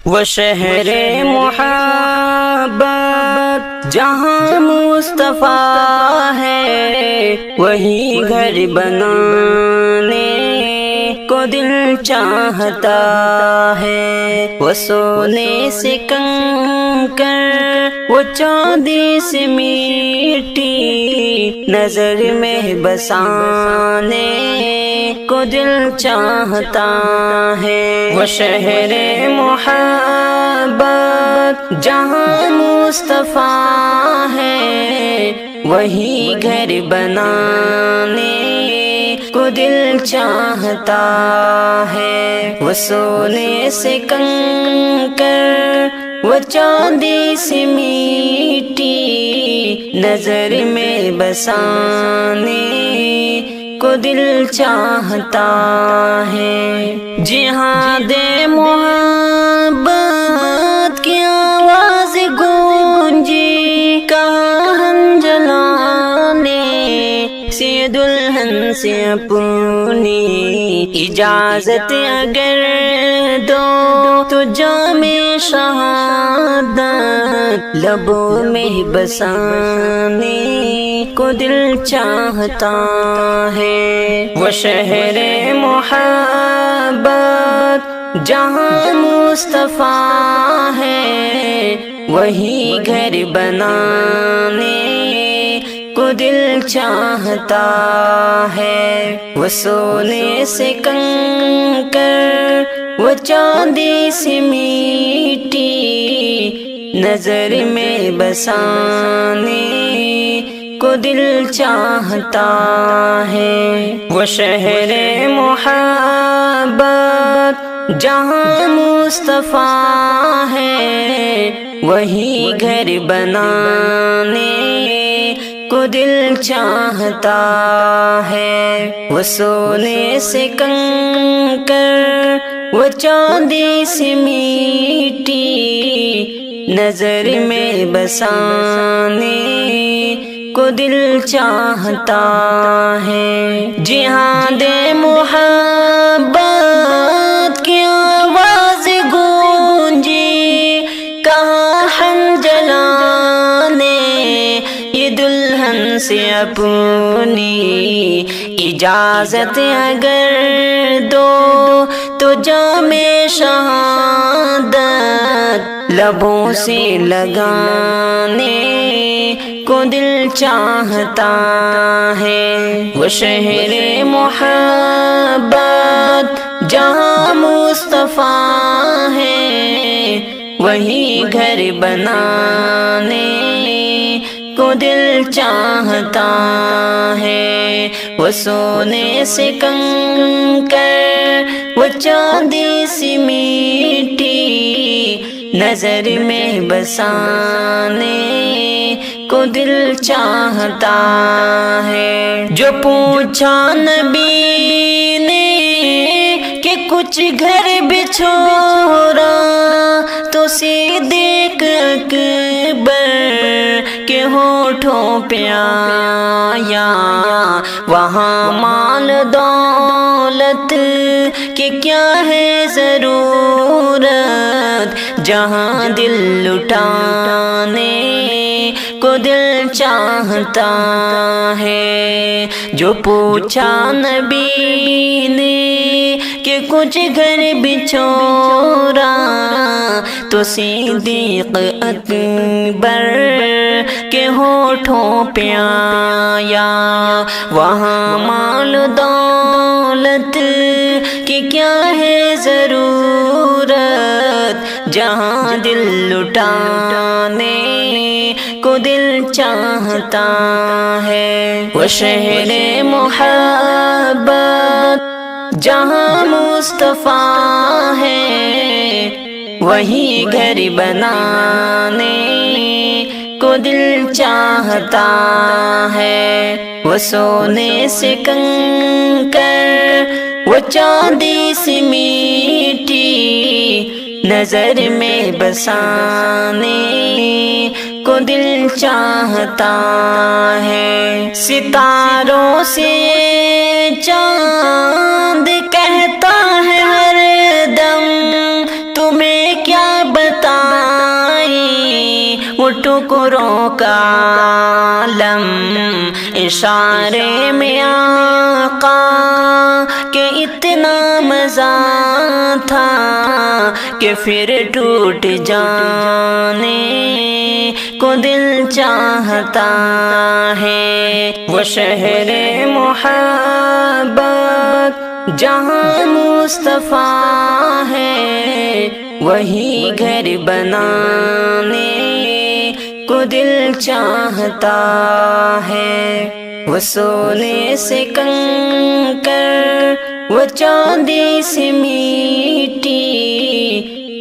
وہ شہر محبت جہاں مصطفیٰ ہے، وہی گھر بنانے کو دل چاہتا ہے۔ وہ سونے سے کنکر، وہ چاندی سے مٹی، نظر میں بسانے کو دل چاہتا ہے۔ وہ شہر محبت جہاں مصطفیٰ ہے، وہی گھر بنانے کو دل چاہتا ہے۔ وہ سونے سے کنکر، وہ چاندی سے مٹی، نظر میں بسانے کو دل چاہتا ہے۔ جہاد محبت کی آواز گونجی، کہاں ہم جلانے سے دلہن سے اپنی اجازت اگر دو تو جام شہادت لبوں میں بسانے کو دل چاہتا ہے۔ وہ شہر محبت جہاں مصطفیٰ ہے، وہی گھر بنانے کو دل چاہتا ہے۔ وہ سونے سے کنکر، وہ چاندی سے مٹی، نظر میں بسانے کو دل چاہتا ہے۔ وہ شہر محبت جہاں مصطفیٰ ہے، وہی گھر بنانے کو دل چاہتا ہے۔ وہ سونے سے کنکر، وہ چاندی سے مٹی، نظر میں بسانے کو دل چاہتا ہے۔ جہاد محبت کی آواز گونجی، کہاں ہم جلانے یہ دلہن سے اپنی اجازت اگر دو تو جام شہادت لبوں سے لگانے کو دل چاہتا ہے۔ وہ شہر محبت جہاں مصطفیٰ ہے، وہی گھر بنانے کو دل چاہتا ہے۔ وہ سونے سے کنکر، وہ چاندی سی مٹی، نظر میں بسانے کو دل چاہتا ہے۔ جو پوچھا نبی نے کہ کچھ گھر بچھوڑا، تو صدیق اکبر کے ہونٹوں پہ آیا، وہاں مال دولت کہ کیا ہے ضرورت، جہاں دل لٹانے کو دل چاہتا ہے۔ جو پوچھا نبی نے کہ کچھ گھر بچھوڑا، تو صدیق اکبر کے ہونٹوں پہ آیا، وہاں مال دولت کہ کیا ہے ضرورت، جہاں دل لٹانے کو دل چاہتا ہے۔ وہ شہر محبت جہاں مصطفیٰ ہے، وہی گھر بنانے کو دل چاہتا ہے۔ وہ سونے سے کنکر، وہ چاندی سے مٹی، نظر میں بسانے کو دل چاہتا ہے۔ ستاروں سے چاند کہتا ہے ہر دم، تمہیں کیا ٹکڑوں کا عالم اشارے میں آقا کہ اتنا مزہ تھا کہ پھر ٹوٹ جانے کو دل چاہتا ہے۔ وہ شہر محبت جہاں مصطفیٰ ہے، وہی گھر بنانے کو دل چاہتا ہے۔ وہ سونے سے کنکر، وہ چاندی سے میٹی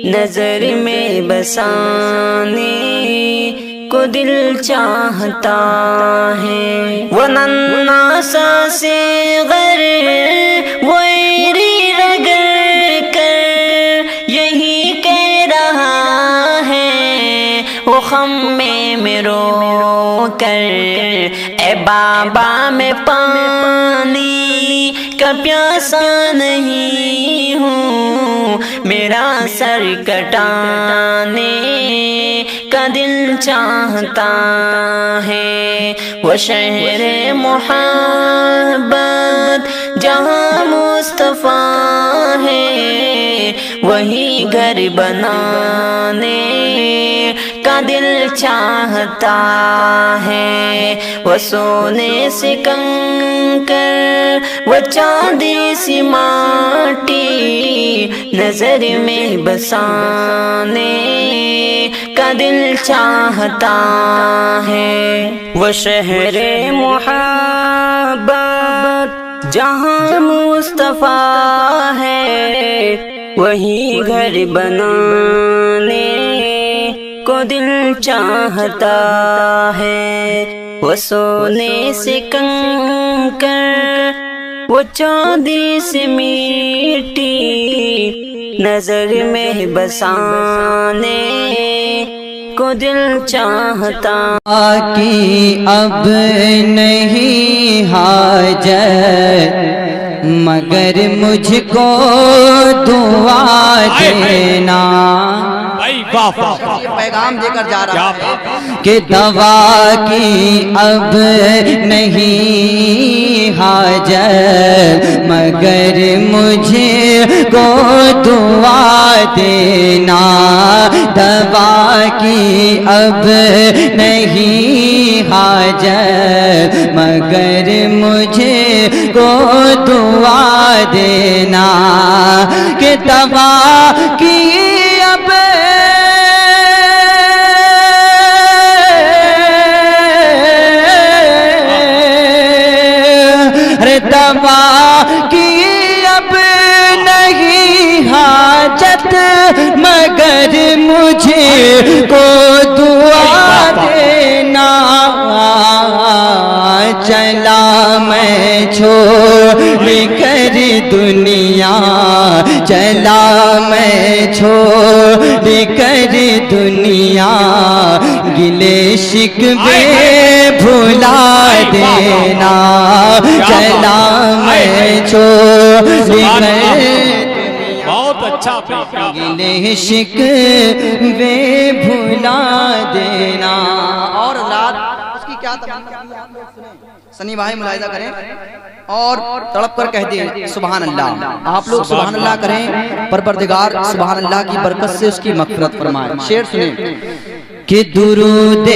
نظر میں بسانے کو دل چاہتا ہے۔ وہ ننھا سا صغر، وہ ایری رگڑ کر یہی کہہ رہا ہے، وہ خم میں رو کر اے بابا میں پانی کا پیاسا نہیں ہوں، میرا سر کٹانے کا دل چاہتا ہے۔ وہ شہر محبت جہاں مصطفیٰ ہے، وہی گھر بنانے کا دل چاہتا ہے۔ وہ سونے سے کنکر، وہ چاندی سی ماٹی نظر میں بسانے کا دل چاہتا ہے۔ وہ شہر محبت جہاں مصطفیٰ ہے، وہی گھر بنانے کو دل چاہتا ہے۔ وہ سونے سے کنکر، وہ چاندی سے میٹی نظر میں بسانے کو دل چاہتا کی اب نہیں حاجت مگر مجھ کو دعا دینا۔ پیغام دے کر جا رہا ہے کہ دوا کی اب نہیں حاجت مگر مجھے کو دعا دینا۔ دوا کی اب نہیں حاجت مگر مجھے کو دعا دینا۔ کہ دوا کی اب دوا کی اب نہیں حاجت مگر مجھے کو دعا دینا۔ چلا میں چھوڑ کر دنیا، چلا میں چھوڑ کر دنیا، گلے شکوے بھلا دینا۔ چلا میں چھوڑ کر بہت اچھا گلے شکوے بھلا دینا۔ اور رات اس کی کیا تمنا ہے آپ لوگ سنیں، سنی بھائی ملاحظہ کریں اور تڑپ کر کہہ دیں سبحان اللہ۔ آپ لوگ سبحان اللہ کریں، پروردگار سبحان اللہ کی برکت سے اس کی مغفرت فرمائے۔ شعر سنیں کہ درود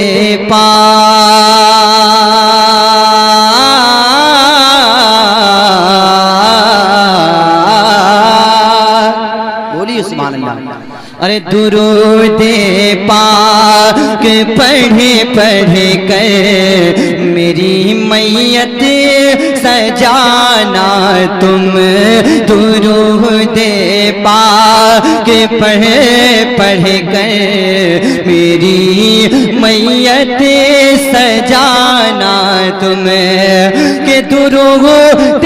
بولیے سبحان اللہ۔ ارے درود پاک پڑھے پڑھے کر میری میت سجانا تم۔ درود پاک پڑھے پڑھے کر میری میت سجانا تم۔ کہ درود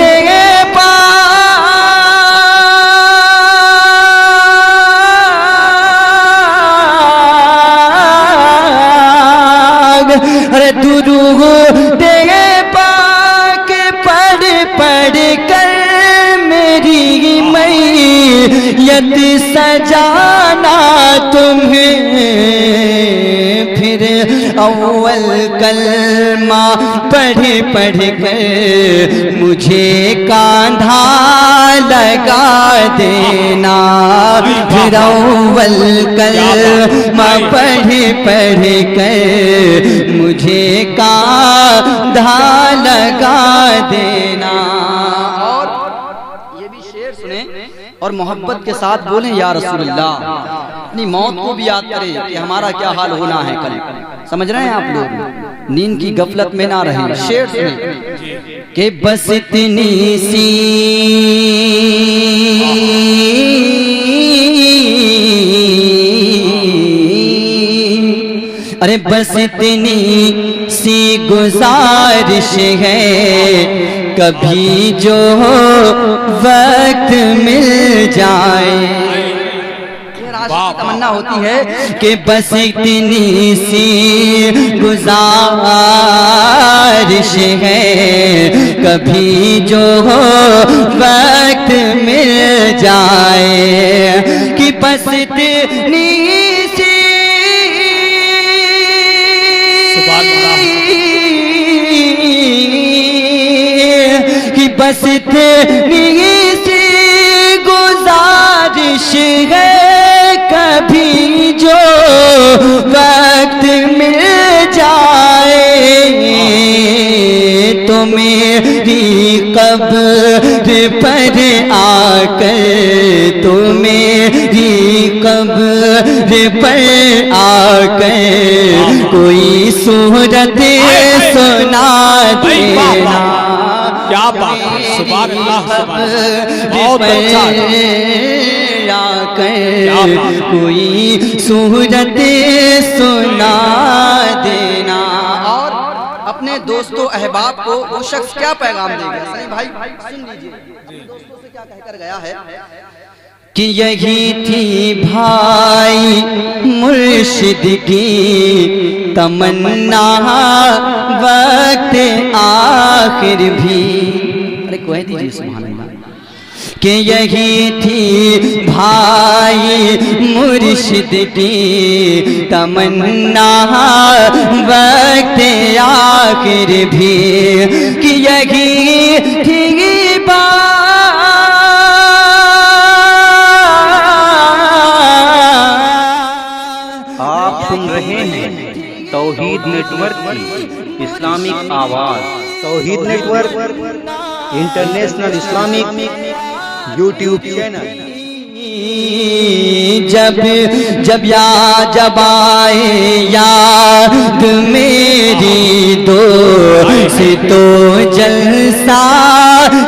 درود پاک پڑھ پڑھ کر میری میت سجانا تمہیں۔ پھر اول کلمہ پڑھ پڑھ کر مجھے کاندھا لگا دینا، پھر اول کلمہ پڑھ پڑھ کر مجھے کاندھا لگا دینا۔ اور یہ بھی شعر سنیں اور محبت کے ساتھ بولیں یا رسول اللہ، اپنی موت کو بھی یاد کریں کہ ہمارا کیا حال ہونا ہے کل۔ سمجھ رہے ہیں آپ لوگ؟ نیند کی غفلت میں نہ رہیں۔ شعر سنیں کہ بس اتنی سی ارے بس اتنی سی گزارش ہے، کبھی جو وقت مل جائے۔ تمنا ہوتی ہے کہ بس اتنی سی گزارش ہے، کبھی جو وقت مل جائے، کہ بس اتنی بس اتنی سی گزارش ہے، کبھی جو وقت مل جائے تو میری قبر پر آ کر، تو میری قبر پر آ کر کوئی صورت سنا دینا۔ کیا بات ہے، سبحان اللہ، سبحان اللہ، بہت اچھا کوئی صورت سنا دینا۔ اور اپنے دوستوں احباب کو وہ شخص کیا پیغام دے گا؟ سنی بھائی سن لیجئے، دوستوں سے کیا کہہ کر گیا ہے کہ یہی تھی بھائی مرشد کی تمنا وقت آخر بھی۔ ارے کوئی دیجئے سبحان اللہ، کہ یہی تھی بھائی مرشد کی تمنا وقت آخر بھی، کہ یہی تھی بھائی سن رہے ہیں توحید نیٹ ورک کی اسلامک آواز۔ توحید network international Islamic YouTube channel. جب آئے یاد میری دوست تو جلسہ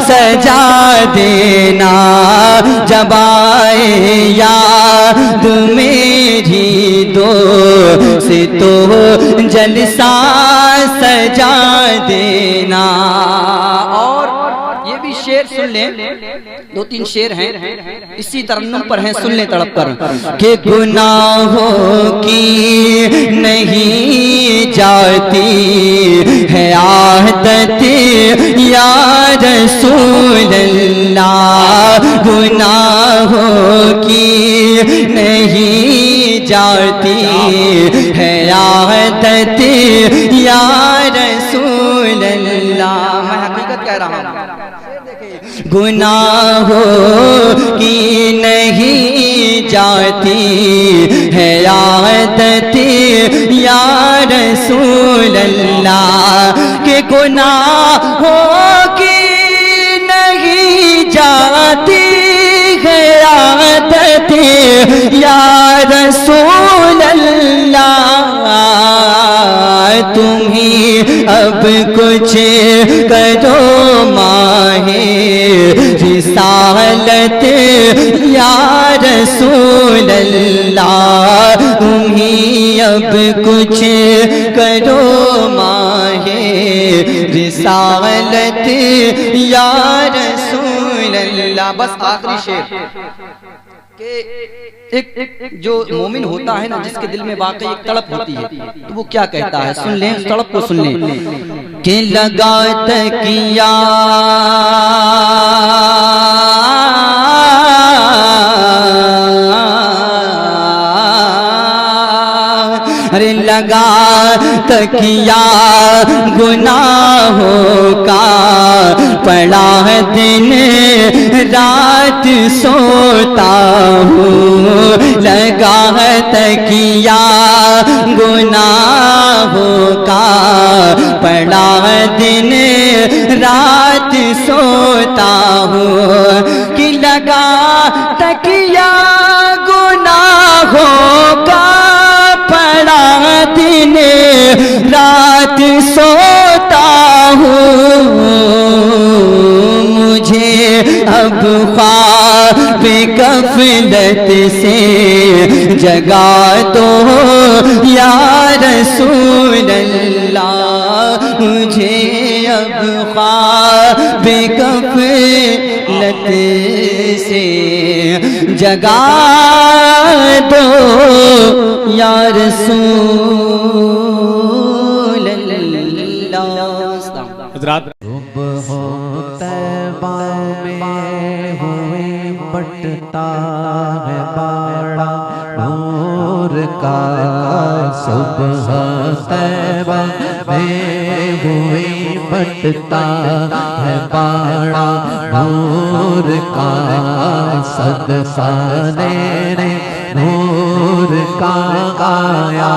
سجا دینا، جب آئے یاد میری دوست تو جلسہ سجا دینا۔ اور یہ بھی شعر سن لیں، دو تین شعر ہیں اسی ترنم پر ہیں، سن لیں تڑپ کر کہ گناہوں کی نہیں جاتی ہے عادت یا رسول اللہ، گناہوں کی نہیں جاتی ہے عادت یا رسول اللہ۔ میں حقیقت کہہ رہا ہوں، گناہوں کی نہیں جاتی ہے عادت یا رسول اللہ، کہ گناہوں کی نہیں جاتی ہے عادت یا رسول اللہ، تم ہی اب کچھ کرو ماہ رسالت یا رسول اللہ، تم ہی اب کچھ کرو ماہ رسالت یا رسول اللہ۔ بس آخری شعر کہ ایک جو مومن ہوتا ہے نا، جس کے دل میں واقعی ایک تڑپ ہوتی ہے، تو وہ کیا کہتا ہے؟ سن لیں، اس تڑپ کو سن لیں کہ لگا تکیا ارے لگا تکیا گناہوں کا پڑا ہے دن رات سوتا ہوں لگا ہے تکیا گناہوں کا پڑا ہے دن رات سوتا ہوں کہ لگا تکیا گناہوں کا پڑا دن رات سوتا ہوں مجھے اب خواب غفلت سے جگا دو یا رسول اللہ مجھے اب خواب غفلت سے جگا دو یا رسول اللہ حضرات طیبہ میں ہوئے بٹتا ہے باڑا نور کا صبح طیبہ میں ہوئے بٹتا ہے باڑا نور کا صدقہ لینے نور کا آیا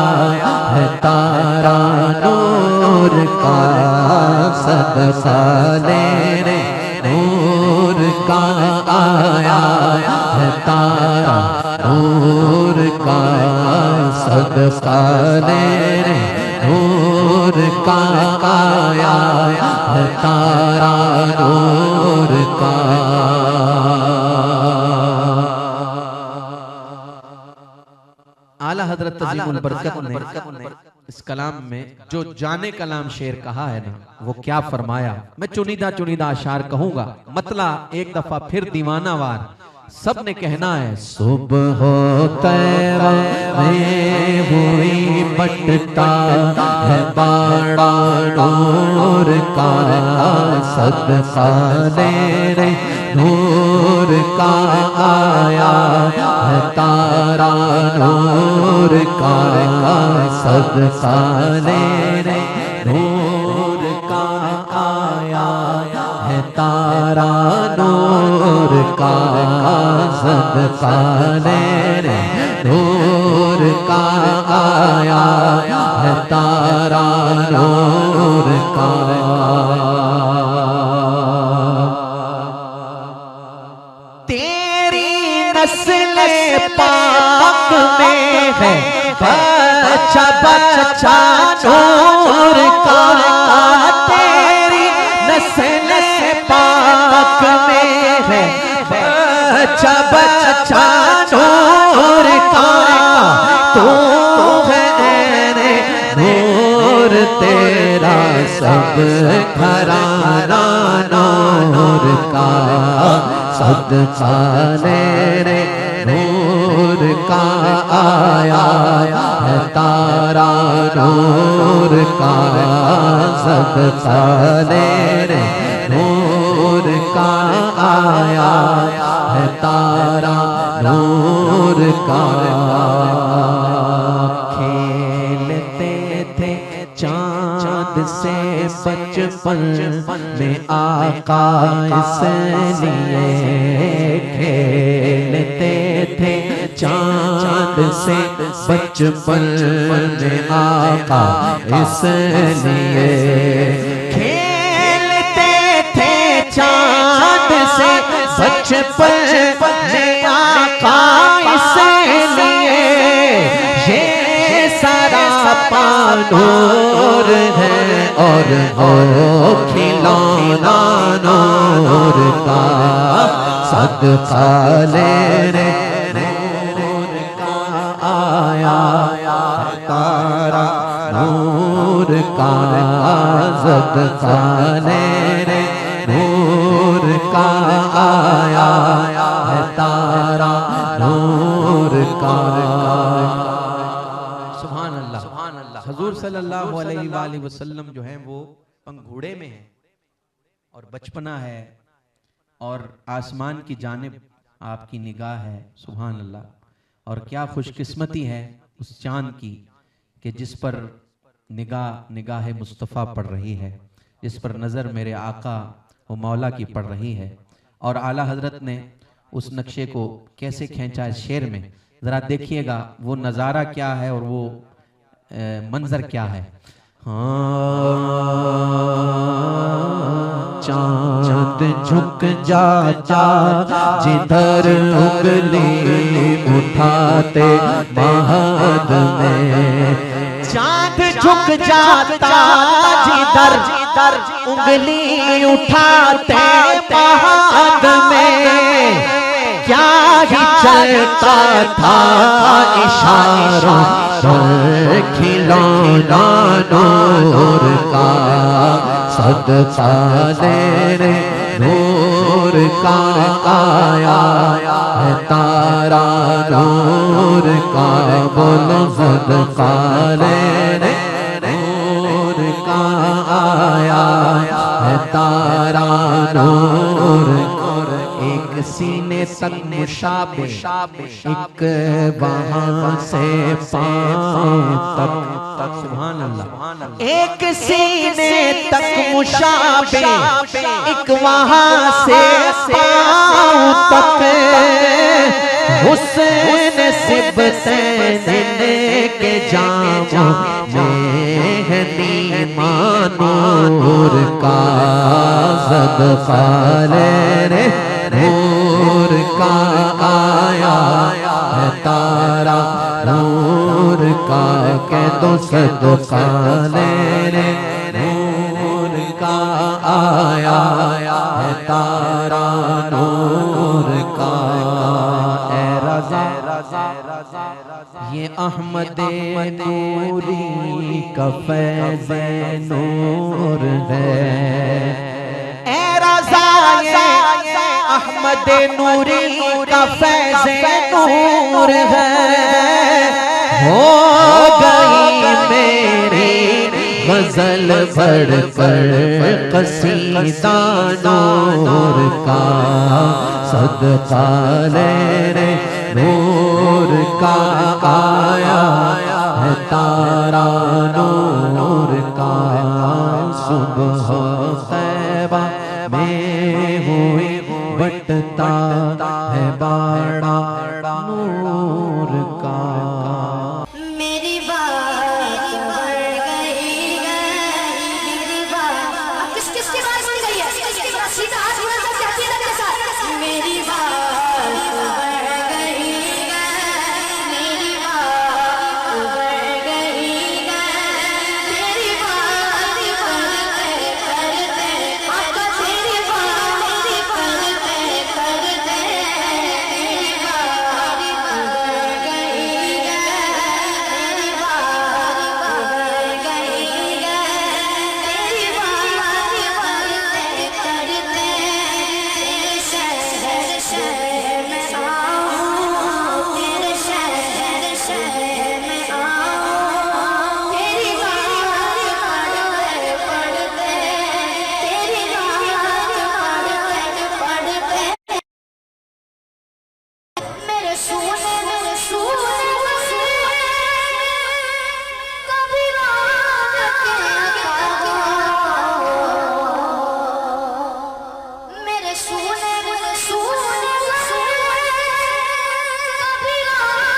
ہے تارا نور کا صدقہ لینے نور کا آیا ہے تارا نور کا صدقہ لینے نور کا آیا ہے تارا نور کا اعلیٰ حضرت تزیم البرکت نے اس کلام میں جو جانے کلام شعر کہا ہے نا وہ کیا فرمایا میں چنیدہ چنیدہ اشعار کہوں گا مطلع ایک دفعہ پھر دیوانہ وار سب نے کہنا ہے صبح طیبہ میں ہوئی بٹتا ہے باڑا نور کا صدقہ لینے نور کا آیا ہے تارا نور کا صدقہ لینے نور کا آیا ہے تارا نور کا صدقہ لینے نور کا آیا ہے تارا نور کا نسل پاک میں ہے بچہ بچہ نور کا تیری نسل پاک میں ہے بچہ بچہ نور کا تو ہے نور تیرا سب گھرانہ نور کا صدقہ لینے نور کا آیا ہے تارا نور کا صدقہ لینے نور کا آیا ہے تارا نور کا کھیلتے تھے چاند سے بچپن میں آقا اس لیے کھیلتے تھے چاند سے بچپن میں آقا اس لیے کھیلتے تھے چاند سے بچپن میں آقا اس لیے یہ سراپا نور ہے اور ہو کھلونا نور کا صدقہ لینے نور کا آیا تارا نور کا صدقہ لینے نور کا آیا تارا نور کا سبحان اللہ حضور صلی اللہ علیہ وآلہ وسلم جو ہیں وہ پنگھوڑے میں ہیں اور بچپنا ہے اور آسمان کی جانب آپ کی نگاہ ہے سبحان اللہ اور کیا خوش قسمتی ہے اس چاند کی کہ جس پر نگاہ مصطفیٰ پڑ رہی ہے، جس پر نظر میرے آقا و مولا کی پڑ رہی ہے، اور اعلیٰ حضرت نے اس نقشے کو کیسے کھینچا اس شعر میں، ذرا دیکھیے گا وہ نظارہ کیا ہے اور وہ منظر کیا ہے۔ چاند جھک جاتا جدھر انگلی اٹھاتے مہد میں، چاند جھک جاتا جدھر انگلی اٹھاتے مہد میں، کیا ہی چلتا تھا اشاروں پر کھلونا نور کا، صدقہ تیرے نور کا آیا ہے تارا نور کا، بولو صدقہ تیرے نور کا آیا ہے تارا نور کا۔ ایک سینے تک مشابہ، ایک وہاں سے پاؤں تک، سبحان اللہ، ایک سینے تک مشابہ، ایک وہاں سے پاؤں تک، حسن سبتین کے جاموں میں ہے نیمان نور کا، صدقہ لے نور کا آیا ہے تارا نور کا، کہہ دو صدقہ لے نور کا آیا ہے تارا نور کا۔ اے رضا یہ احمد نوری کا فیض نور ہے، اے رضا یہ احمد نوری کا فیض نور ہے، ہو گئی میری غزل بڑھ کر قصیدہ نور کا، صدقہ لے نور کا آیا ہے تارا نور کا، صبح طیبہ میں ہوئی بٹتا ہے باڑا نور کا۔ میری بات بڑھ گئی ہے، میری بات کس کی بات بڑھ گئی ہے؟ سیدھا ہاتھ اٹھا کر کہتی ہے میرے ساتھ، میری بات بڑھ گئی ہے، میری بات بڑھ گئی ہے، میری بات کرتے کرتے آقا تیری بات کرتے کرتے میری بات بڑھ گئی ہے، میری بات بڑھ گئی ہے، میری بات کرتے کرتے تیرے شہر شہر میں آؤں، تیرے شہر شہر میں آؤں، تیری بات پڑھتے پڑھتے، تیری بات پڑھتے پڑھتے میرے سونے کبھی رات کے میرے سونے کبھی رات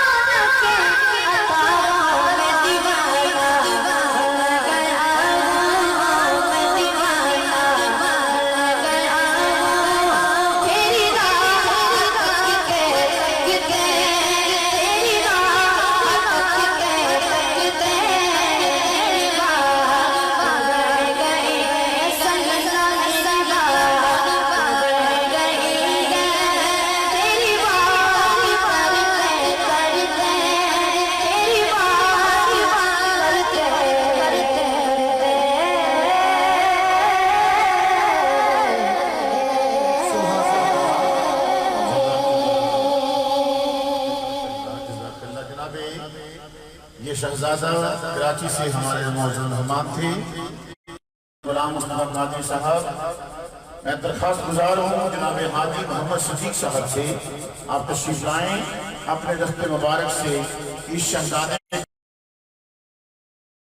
کے میں دیوانہ بن گیا، میں دیوانہ بن گیا، تیری رات کے تکتے، تیری رات کے تکتے میری بات بڑھ گئی ہے، صلی اللہ میری بات بڑھ گئی ہے، تیری بات کرتے کرتے، تیری بات کرتے جناب یہ شہزادہ کراچی سے ہمارے موجود مہمان تھے، غلام محمد نادی صاحب، میں درخواست گزار ہوں جناب حاجی محمد صدیق صاحب سے آپ تشریف لائیں، اپنے دست مبارک سے اس شہزادے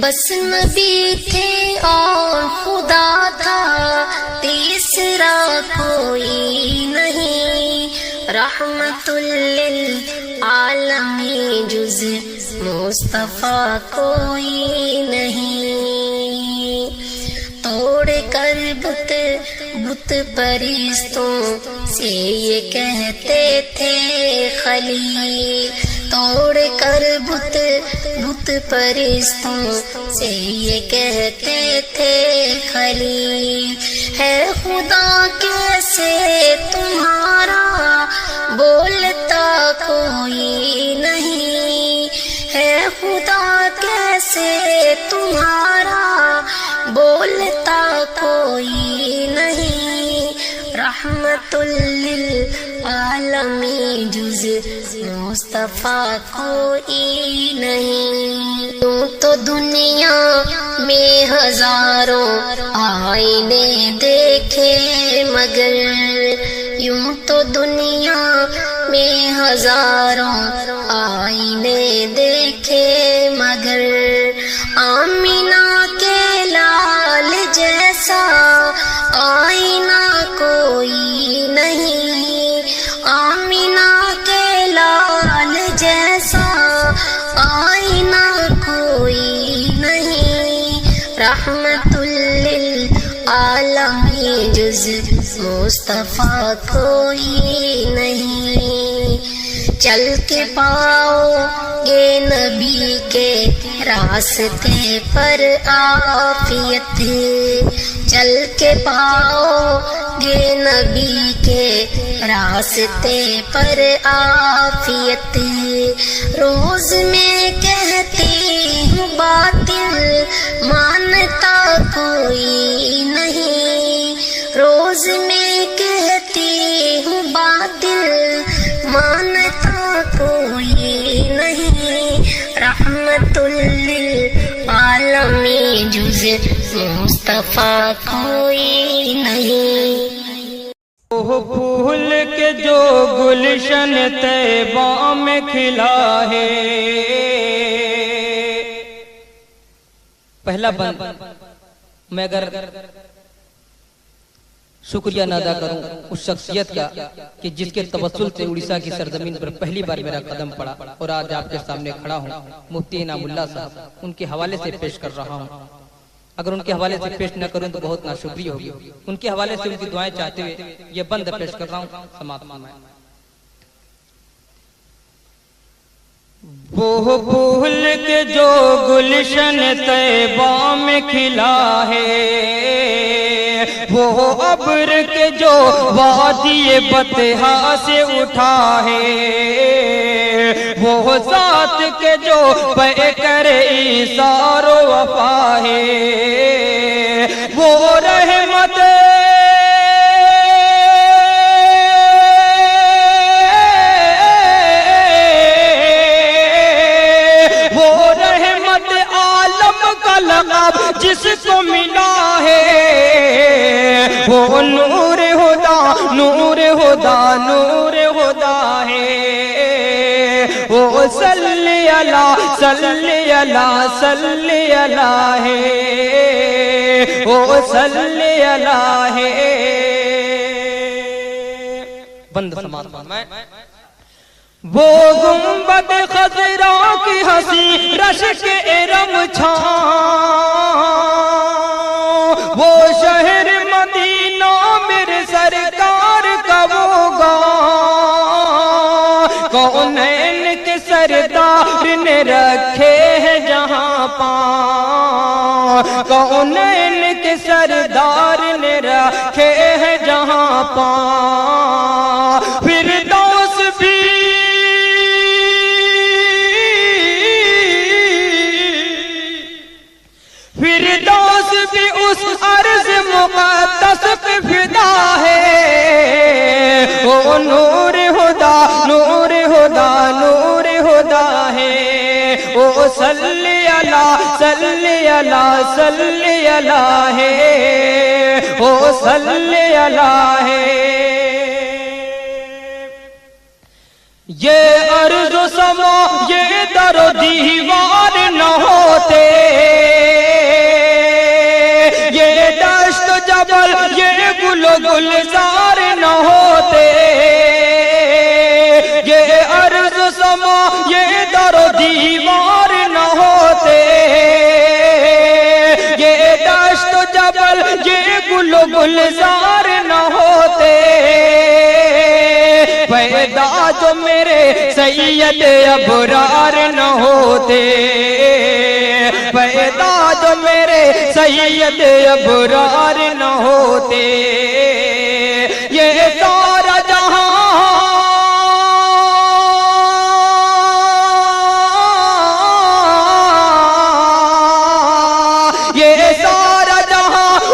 بس نبی تھے اور خدا تھا تیسرا کوئی نہیں، رحمت للعالمین جز مصطفیٰ کوئی نہیں۔ توڑ کر بت پرستوں سے یہ کہتے تھے خلیل، توڑ کر بت پرستوں سے یہ کہتے تھے خلیل، ہے خدا کیسے تمہارا بولتا کوئی نہیں، ہے خدا کیسے تمہارا بولتا کوئی نہیں، رحمت للعالمین جز مصطفیٰ کوئی نہیں۔ یوں تو دنیا میں ہزاروں آئینے دیکھے مگر، یوں تو دنیا میں ہزاروں آئینے دیکھے مگر، آمینہ کے لال جیسا آئینہ کوئی نہیں، آمینہ کے لال جیسا آئینہ کوئی نہیں، رحمت للعالمین جز مصطفیٰ کوئی نہیں۔ چل کے پاؤ گے نبی کے راستے پر عافیت، چل کے پاؤ گے نبی کے راستے پر عافیت، روز میں کہتی ہوں باطل مانتا کوئی نہیں، روز میں کہتی ہوں باطل مانتا کوئی نہیں، رحمت للعالمین جز مصطفیٰ کوئی نہیں۔ وہ پھول کے جو گلشن طیبہ میں کھلا ہے، پہلا بند میں اگر شکریہ نہ ادا کروں اس شخصیت کا کہ جس کے توسل سے اڑیسہ کی سرزمین پر پہلی بار میرا قدم پڑا اور آج آپ کے سامنے کھڑا ہوں، مفتی انعام اللہ صاحب، ان کے حوالے سے پیش کر رہا ہوں۔ اگر ان کے حوالے سے پیش نہ کروں تو بہت ناشکری ہوگی، ان کے حوالے سے ان کی دعائیں چاہتے ہوئے یہ بند پیش کر رہا ہوں، سماعت فرمائیں۔ وہ پھول کے جو گلشن طیبہ میں کھلا ہے، وہ ابر کے جو وادی بطحا سے اٹھا ہے، وہ ذات کے جو پیکر ایثار و وفا ہے، وہ رحمت جس کو ملا ہے، وہ نور خدا نور خدا نور خدا ہے، وہ صلی اللہ صلی اللہ صلی اللہ ہے، وہ صلی اللہ ہے۔ بند سماعت فرمائیں۔ وہ گنبد خضرا کی ہنسی رشک ارم چھاؤں، وہ شہر مدینہ میرے سرکار کا وہ گاؤں، کونین کے سردار نے رکھے ہیں جہاں پاؤں، کونین کے سردار نے رکھے ہیں جہاں پاؤں، فردوس بھی اس عرض مقدس پہ فدا ہے، وہ نور خدا نور خدا نور خدا ہے، وہ صلی اللہ صلی اللہ صلی اللہ ہے، وہ صلی اللہ ہے۔ یہ عرض و سما یہ در و دیوار نہ ہوتے، یہ دشت و جبل یہ گل و گلزار نہ ہوتے، یہ عرض و سما یہ در و دیوار نہ ہوتے، یہ دشت و جبل یہ گل و گلزار نہ ہوتے، پیدا جو میرے سید ابرار نہ ہوتے، پیدا جو میرے سید ابرار نہ ہوتے، یہ سارا جہاں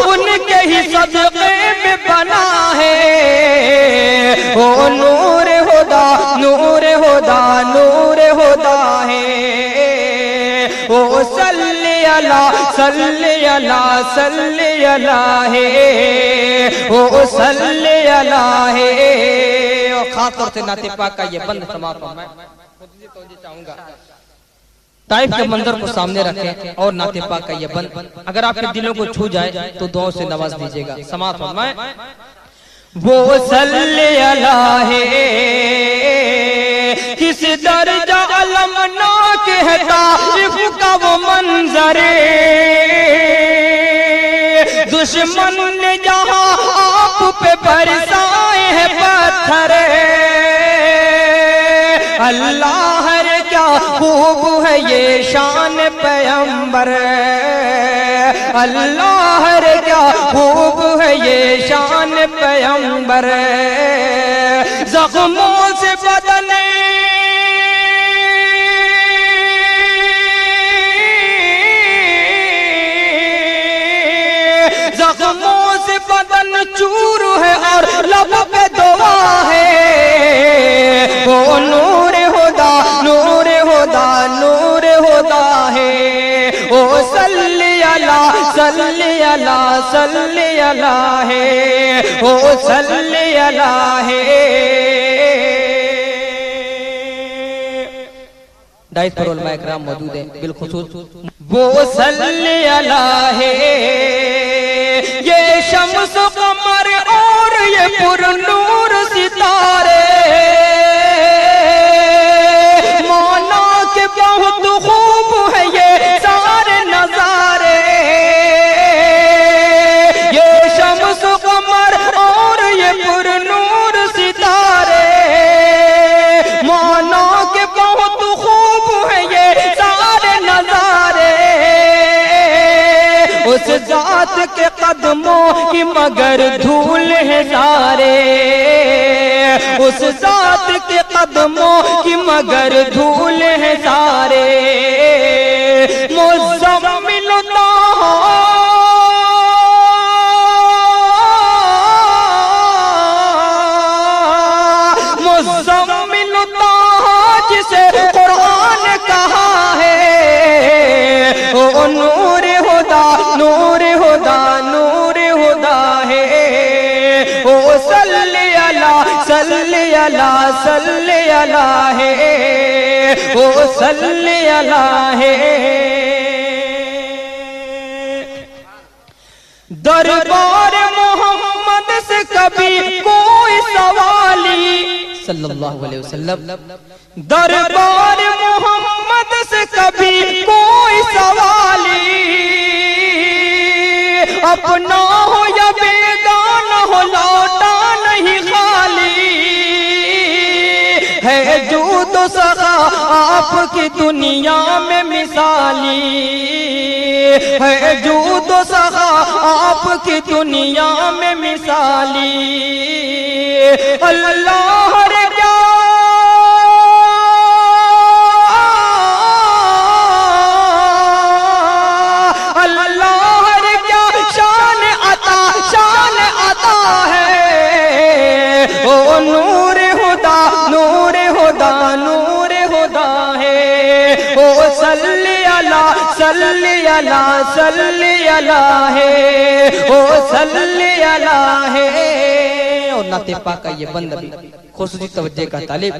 ان کے ہی صدقے میں بنا ہے، وہ نور خدا نور خدا نور خدا ہے، وہ صلی اللہ صلی اللہ صلی اللہ ہے، وہ صلی اللہ ہے۔ اور خاص طور سے نعت پاک کا یہ بند سماعت فرمائیں، میں توجہ چاہوں گا طائف کے منظر کو سامنے رکھیں اور نعت پاک کا یہ بند اگر آپ کے دلوں کو چھو جائے تو دعاؤں سے نواز دیجیے گا۔ سماعت فرمائیں۔ وہ صلی اللہ ہے، کس درجہ علمناک ہے طائف کا وہ منظر، دشمن نے جہاں آپ پہ برسائے ہیں پتھر، اللہ ہے کیا خوب ہے یہ شان پیغمبر، اللہ ہے کیا خوب ہے یہ شان پیغمبر، زخموں سے بدن زخموں سے بدن چور ہے اور لب پہ دعا ہے، وہ نور خدا نور خدا نور خدا ہے، وہ صلی اللہ صلی اللہ صلی اللہ ہے، وہ صلی اللہ ہے۔ دائز پر علماء اکرام موجود ہیں بالخصوص وہ صلی اللہ ہے، یہ شمس و قمر اور یہ پر نور ستارے، مولا کے بہت خوب ہے یہ سارے نظارے، یہ شمس و قمر اور یہ پر نور ستارے، مولا کے بہت خوب ہے یہ سارے نظارے، اس ذات کے قدموں کی مگر دھول ہے سارے، اس ذات کے قدموں کی مگر دھول ہے سارے، مزمل مزمل جسے قرآن کہا ہے، وہ نور خدا نور خدا نور خدا ہے، وہ صلی اللہ صلی اللہ صلی اللہ ہے، وہ صلی اللہ ہے۔ دربار محمد سے کبھی کوئی سوالی صلی اللہ علیہ وسلم، دربار محمد سے کبھی کوئی سوالی، اپنا ہو یا بیگانہ ہو لوٹا نہیں خالی، ہے جود و سخا آپ کی دنیا میں مثالی، ہے جود و سخا آپ کی دنیا میں مثالی، اللہ رے نور خدا نور خدا نور خدا ہے، وہ صلی اللہ صلی اللہ صلی اللہ ہے، وہ صلی اللہ ہے۔ اور نعت پاک کا یہ بند بھی خصوصی توجہ کا طالب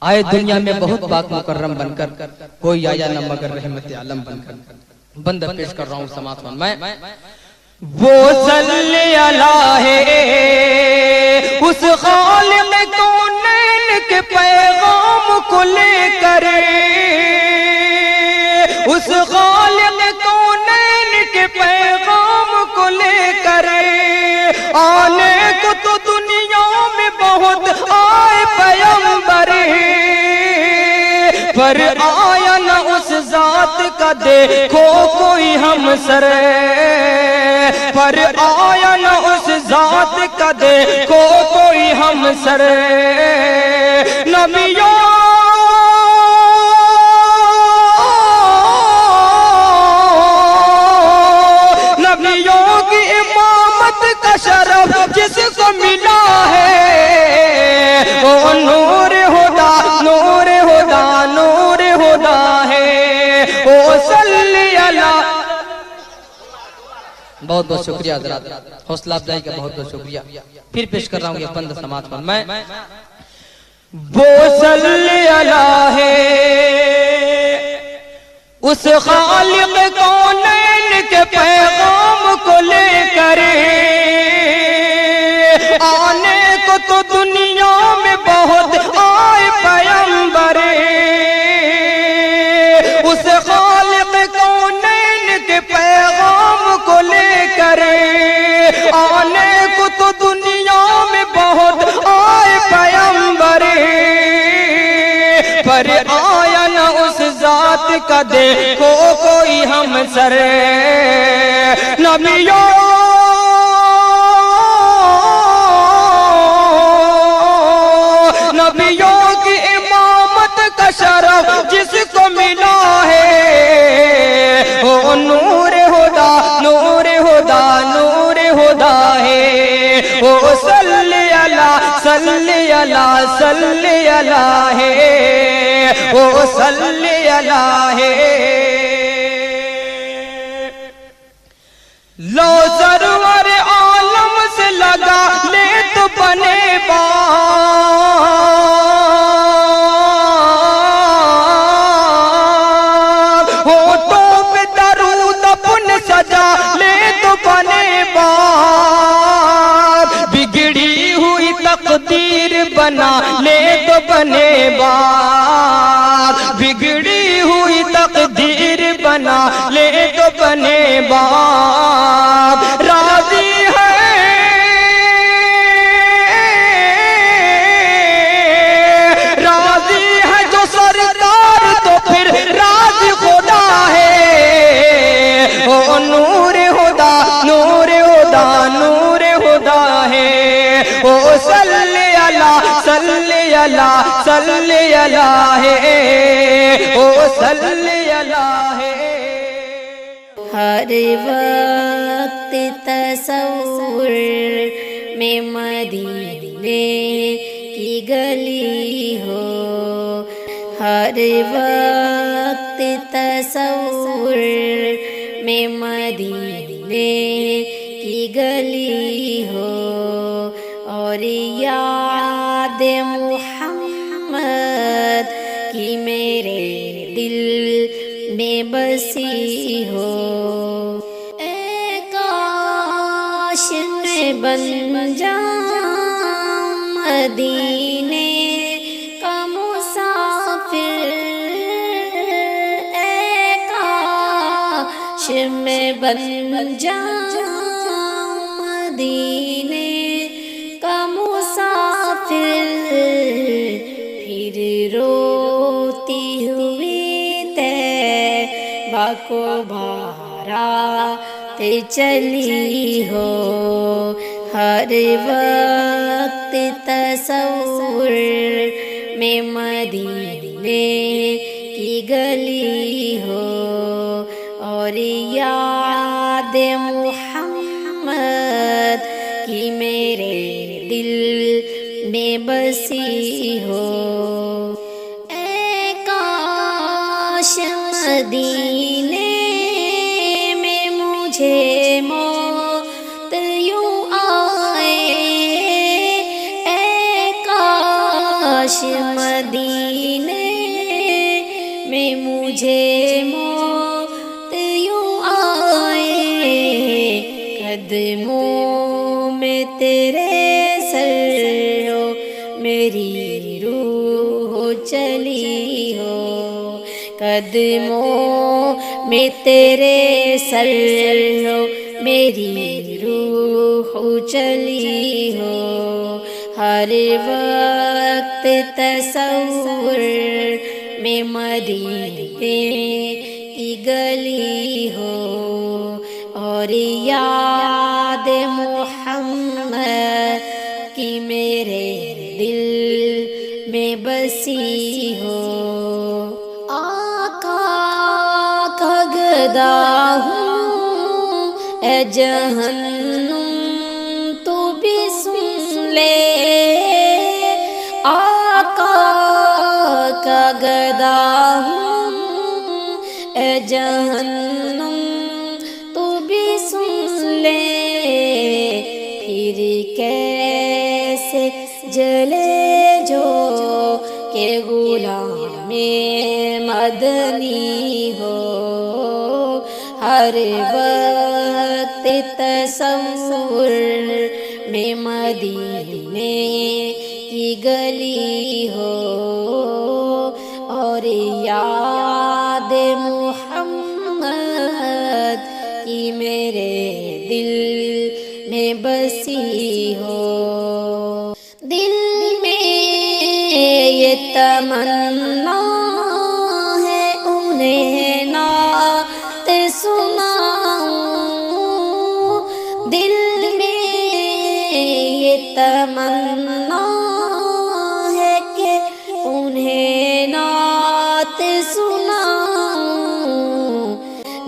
آئے دنیا میں بہت پاک مکرم بن کر، کوئی آیا نہ مگر رحمت عالم بن کر. بندہ پیش کر رہا ہوں سماعت فرمائیں. وہ صلی اللہ ہے اس خالق کونین کے پیغام کو لے کر، اس خالق کونین کے پیغام کو لے کر آنے کو تو دنیا میں بہت آئے پیغمبر، پر آیا نہ اس ذات کا دیکھو کوئی ہم سر، پر آیا نہ اس ذات کا دیکھو کوئی ہم سر. نبیوں کی امامت کا شرف جس کو ملا ہے، وہ نور خدا نور خدا نور خدا ہے. وہ صلی اللہ. بہت بہت شکریہ حضرات، حوصلہ افزائی کا بہت بہت شکریہ. پھر پیش کر رہا ہوں یہ بند سماعت فرمائیں. وہ صلی اللہ ہے اس خالق کونین کے پیغام کو لے کر آنے کو تو دنیا میں بہت آئے پیغمبر، اس خالق کونین کے پیغام کو لے کر آنے کو تو دنیا میں بہت آئے پیغمبر، پر آیا نہ اس ذات کا دیکھو کوئی ہم سر. نبیوں کی امامت کا شرف جس کو ملا ہے، وہ نور خدا نور خدا نور خدا ہے. وہ صلی اللہ صلی اللہ صلی اللہ ہے، وہ صلی اللہ ہے. لو سرور عالم سے لگا لے تو بنے باغ، ہونٹوں پہ درود اپنے سجا لے تو بنے باغ، بگڑی ہوئی تقدیر بنا لے تو بنے باغ، بگڑی ہوئی تقدیر بنا لے تو بنے باغ. راضی ہے راضی ہے جو سرکار تو پھر راضی خدا ہے. او نور خدا نور خدا نور خدا ہے. او صلی اللہ صلی اللہ صلی اللہ ہے. او صلی اللہ ہے. ہر وقت تصور میں مدینے کی گلی ہو، ہر وقت تصور میں مدینے کی گلی ہو، اور یاد محمد کی میرے دل میں بسی ہو. اے کاش میں بن جاؤں مدینے کا مسافر، اے کاش میں بن جاؤں مدینے کا مسافر، پھر روتی ہوئی کو بھارات چلی ہو. ہر وقت تصور میں مدینے کی گلی ہو، اور یاد محمد کی میرے دل میں بسی ہو. اے کاش مدینے میں مجھے موت یوں آئے، اے کاش مدینے میں مجھے موت یوں آئے، قدموں میں تیرے سر ہو میری روح چلی ہو، قدموں میں تیرے سر ہو میری روح چلی ہو، ہر وقت تصور میں مدینے کی گلی ہو، اور یاد محمد کی میرے دل میں بسی ہو، آقا کا گدا ہوں اے جہنم تو بھی سن لے، آقا کا گدا ہوں اے جہنم تو بھی سن لے، پھر کیسے جلے جو کہ غلام مدنی ہو، ہر وقت تصور میں مدینے کی گلی ہو، اور یاد محمد کی میرے دل میں بسی ہو، دل میں یہ تمنا ہے انہیں نعت سناؤں، دل میں یہ تمنا ہے کہ انہیں نعت سناؤں،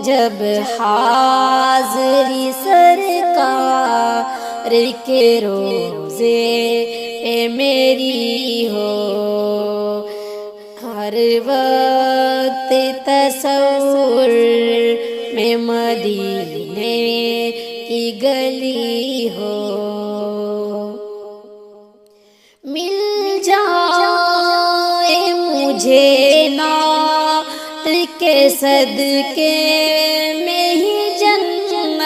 جب حاضری سرکار کے روزے پہ میری ہو، ہر وقت تصور میں مدینے کی گلی ہو، مل جائے مجھے نعت کے صدقے میں ہی جنت،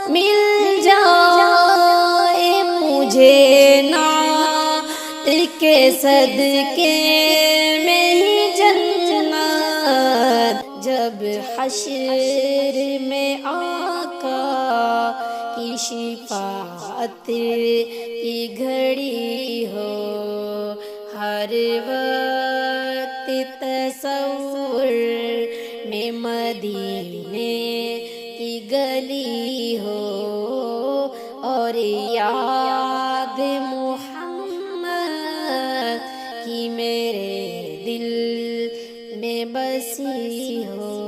مل جائے مجھے نعت کے صدقے میں ہی جنت، جب حشر میں آقا کی شفاعت کی گھڑی ہو، ہر وقت تصور میں مدینے کی گلی ہو، اور یاد محمد کی میرے دل میں بسی ہو۔